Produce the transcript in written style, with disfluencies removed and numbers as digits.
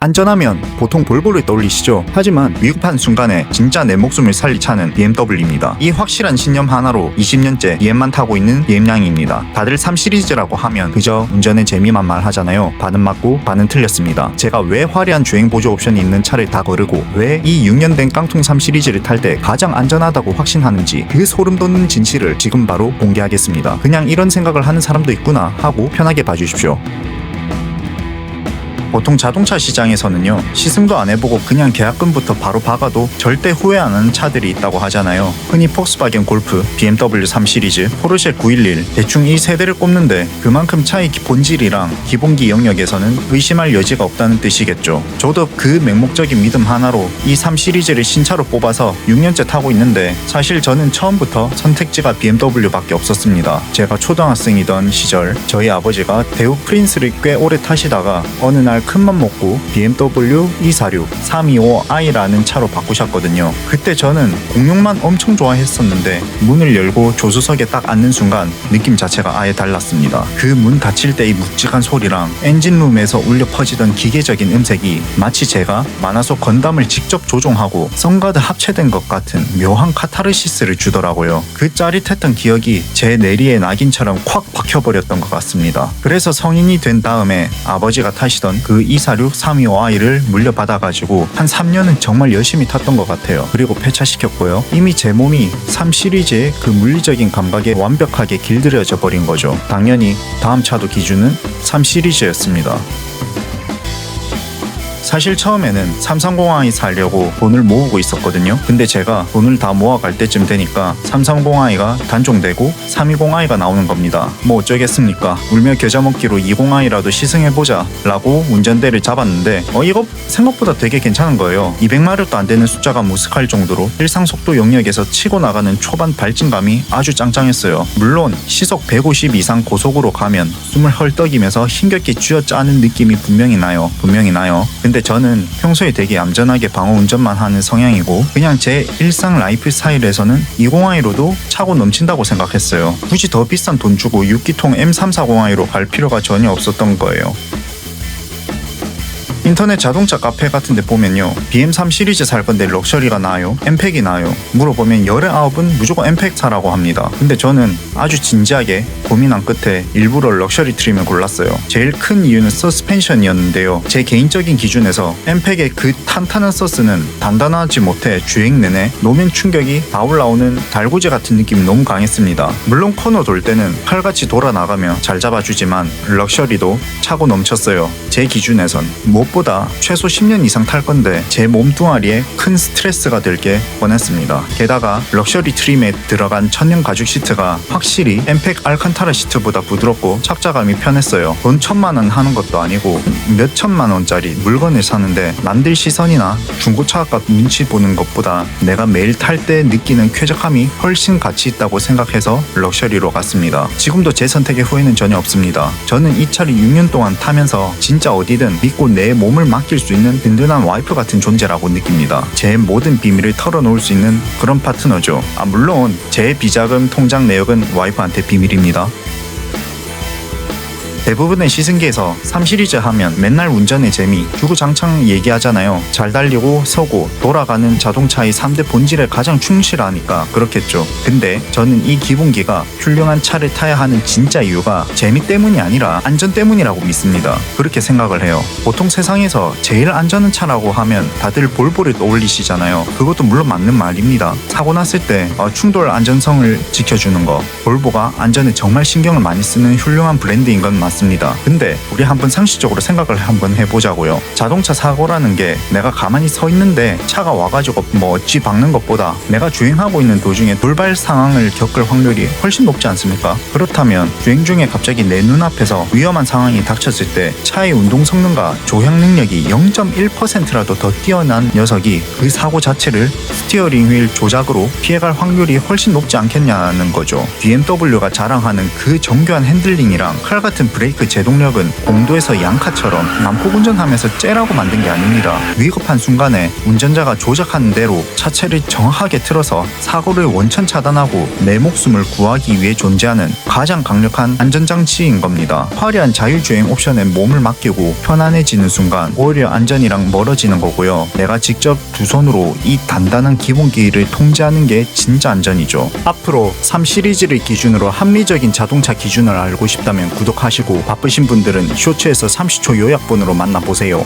안전하면 보통 볼보를 떠올리시죠? 하지만 위급한 순간에 진짜 내 목숨을 살릴 차는 BMW입니다. 이 확실한 신념 하나로 20년째 BM만 타고 있는 BM양입니다. 다들 3시리즈라고 하면 그저 운전의 재미만 말하잖아요. 반은 맞고 반은 틀렸습니다. 제가 왜 화려한 주행 보조 옵션이 있는 차를 다 거르고 왜 이 6년 된 깡통 3시리즈를 탈 때 가장 안전하다고 확신하는지 그 소름 돋는 진실을 지금 바로 공개하겠습니다. 그냥 이런 생각을 하는 사람도 있구나 하고 편하게 봐주십시오. 보통 자동차 시장에서는요, 시승도 안 해보고 그냥 계약금부터 바로 박아도 절대 후회 안 하는 차들이 있다고 하잖아요. 흔히 폭스바겐 골프, BMW 3시리즈, 포르쉐 911 대충 이 세대를 꼽는데 그만큼 차의 본질이랑 기본기 영역에서는 의심할 여지가 없다는 뜻이겠죠. 저도 그 맹목적인 믿음 하나로 이 3시리즈를 신차로 뽑아서 6년째 타고 있는데 사실 저는 처음부터 선택지가 BMW밖에 없었습니다. 제가 초등학생이던 시절 저희 아버지가 대우 프린스를 꽤 오래 타시다가 어느 날 큰맘 먹고 BMW 246 325i라는 차로 바꾸셨거든요. 그때 저는 공룡만 엄청 좋아했었는데 문을 열고 조수석에 딱 앉는 순간 느낌 자체가 아예 달랐습니다. 그 문 닫힐 때의 묵직한 소리랑 엔진룸에서 울려 퍼지던 기계적인 음색이 마치 제가 만화 속 건담을 직접 조종하고 선가드 합체된 것 같은 묘한 카타르시스를 주더라고요. 그 짜릿했던 기억이 제 내리에 낙인처럼 콱 박혀버렸던 것 같습니다. 그래서 성인이 된 다음에 아버지가 타시던 그 246 325i를 물려받아가지고 한 3년은 정말 열심히 탔던 것 같아요. 그리고 폐차시켰고요. 이미 제 몸이 3시리즈의 그 물리적인 감각에 완벽하게 길들여져 버린 거죠. 당연히 다음 차도 기준은 3시리즈였습니다. 사실 처음에는 330i 살려고 돈을 모으고 있었거든요. 근데 제가 돈을 다 모아갈 때쯤 되니까 330i가 단종되고 320i가 나오는 겁니다. 뭐 어쩌겠습니까? 울며 겨자 먹기로 20i라도 시승해보자 라고 운전대를 잡았는데 이거 생각보다 되게 괜찮은 거예요. 200마력도 안 되는 숫자가 무색할 정도로 일상속도 영역에서 치고 나가는 초반 발진감이 아주 짱짱했어요. 물론 시속 150 이상 고속으로 가면 숨을 헐떡이면서 힘겹게 쥐어짜는 느낌이 분명히 나요. 근데 저는 평소에 되게 얌전하게 방어 운전만 하는 성향이고 그냥 제 일상 라이프 스타일에서는 20i로도 차고 넘친다고 생각했어요. 굳이 더 비싼 돈 주고 6기통 M340i로 갈 필요가 전혀 없었던 거예요. 인터넷 자동차 카페 같은 데 보면요, BM3 시리즈 살 건데 럭셔리가 나아요? 엠팩이 나아요? 물어보면 열의 9은 무조건 엠팩 사라고 합니다. 근데 저는 아주 진지하게 고민한 끝에 일부러 럭셔리 트림을 골랐어요. 제일 큰 이유는 서스펜션이었는데요. 제 개인적인 기준에서 엠팩의 그 탄탄한 서스는 단단하지 못해 주행 내내 노면 충격이 다 올라오는 달구지 같은 느낌이 너무 강했습니다. 물론 코너 돌 때는 칼같이 돌아 나가며 잘 잡아주지만 럭셔리도 차고 넘쳤어요. 제 기준에선 무엇보다 최소 10년 이상 탈 건데 제 몸뚱아리에 큰 스트레스가 될 게 뻔했습니다. 게다가 럭셔리 트림에 들어간 천연 가죽 시트가 확실히 엠팩 알칸타라 시트보다 부드럽고 착자감이 편했어요. 돈 1000만원 하는 것도 아니고 몇 천만원짜리 물건을 사는데 남들 시선이나 중고차값 눈치 보는 것보다 내가 매일 탈 때 느끼는 쾌적함이 훨씬 가치 있다고 생각해서 럭셔리로 갔습니다. 지금도 제 선택에 후회는 전혀 없습니다. 저는 이 차를 6년 동안 타면서 진짜 어디든 믿고 내 몸을 맡길 수 있는 든든한 와이프 같은 존재라고 느낍니다. 제 모든 비밀을 털어놓을 수 있는 그런 파트너죠. 물론 제 비자금 통장 내역은 와이프한테 비밀입니다. 대부분의 시승기에서 3시리즈 하면 맨날 운전의 재미, 주구장창 얘기하잖아요. 잘 달리고 서고 돌아가는 자동차의 3대 본질에 가장 충실하니까 그렇겠죠. 근데 저는 이 기본기가 훌륭한 차를 타야 하는 진짜 이유가 재미 때문이 아니라 안전 때문이라고 믿습니다. 그렇게 생각을 해요. 보통 세상에서 제일 안전한 차라고 하면 다들 볼보를 떠올리시잖아요. 그것도 물론 맞는 말입니다. 사고 났을 때 충돌 안전성을 지켜주는 거, 볼보가 안전에 정말 신경을 많이 쓰는 훌륭한 브랜드인 건 맞습니다. 근데 우리 한번 상식적으로 생각을 한번 해보자고요. 자동차 사고라는 게 내가 가만히 서 있는데 차가 와가지고 어찌 박는 것보다 내가 주행하고 있는 도중에 돌발 상황을 겪을 확률이 훨씬 높지 않습니까? 그렇다면 주행 중에 갑자기 내 눈앞에서 위험한 상황이 닥쳤을 때 차의 운동 성능과 조향 능력이 0.1%라도 더 뛰어난 녀석이 그 사고 자체를 스티어링 휠 조작으로 피해갈 확률이 훨씬 높지 않겠냐는 거죠. BMW가 자랑하는 그 정교한 핸들링이랑 칼같은 브레이크 제동력은 공도에서 양카처럼 난폭 운전하면서 째라고 만든 게 아닙니다. 위급한 순간에 운전자가 조작하는 대로 차체를 정확하게 틀어서 사고를 원천 차단하고 내 목숨을 구하기 위해 존재하는 가장 강력한 안전장치인 겁니다. 화려한 자율주행 옵션에 몸을 맡기고 편안해지는 순간 오히려 안전이랑 멀어지는 거고요. 내가 직접 두 손으로 이 단단한 기본기를 통제하는 게 진짜 안전이죠. 앞으로 3 시리즈를 기준으로 합리적인 자동차 기준을 알고 싶다면 구독하시고 바쁘신 분들은 쇼츠에서 30초 요약본으로 만나보세요.